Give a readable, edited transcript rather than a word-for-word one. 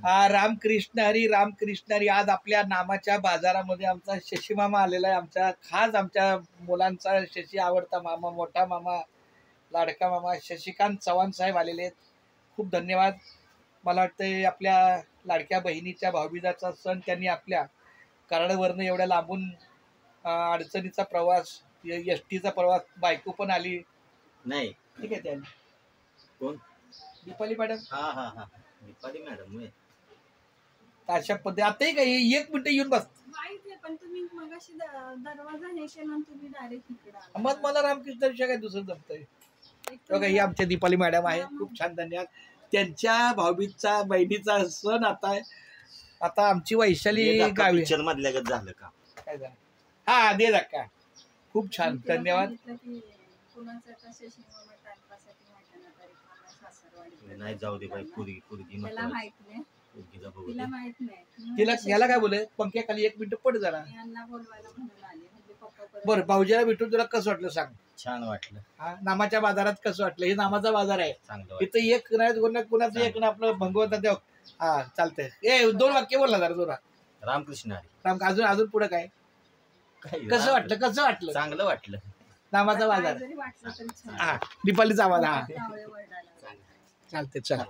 रामकृष्ण हरी. आज आपल्या नामाच्या बाजारामध्ये आमचा शशी मामा आलेला आहे. आमच्या खास आमच्या मुलांचा शशी आवडता मामा, मोठा मामा, लाडका मामा शशिकांत चव्हाण साहेब आलेले आहेत. खूप धन्यवाद. मला वाटतं आपल्या लाडक्या बहिणीच्या भाऊबीजाचा सण त्यांनी आपल्या कराडवरनं एवढ्या लांबून अडचणीचा प्रवास, एसटीचा प्रवास, बायको पण आली नाही. ठीक आहे. त्यांनी कोण? दीपाली मॅडम. हा दीपाली मॅडम. अशा पद्धती आताही काही 1 मिनिट येऊन बस. पण तुम्ही मगाशी दरवाजा हे केला तुम्ही डायरेक्ट इकडे मग मला रामकृष्ण विषय काय दुसरं जमतंय बघा. ही आमच्या दीपाली मॅडम आहे. खूप छान. धन्यवाद. त्यांच्या भाऊबीजचा बहिणीचा सण आता आमची वैशाली गावी पिक्चर मधल्या गत झालं का काय झालं. हा दे धक्का. खूप छान. धन्यवाद. नाही जाऊ दे बाई. पोरगी तिला याला काय बोले पंख्याखाली 1 मिनिट पड जरा. बरं भाऊजीला भेटून तुला कसं वाटलं सांग. छान वाटलं. नामाच्या बाजारात कसं वाटलं. हे नामाचा बाजार आहे. इथं एक नाही कुणाचं एक ना आपलं भगवंत देव. हा चालतंय. 2 वाक्य बोलला जरा जोरा. रामकृष्ण हरी. अजून पुढे काय कसं वाटलं. चांगलं वाटलं. नामाचा बाजार. हा दीपालीचा आवाज. हा चालते. चला.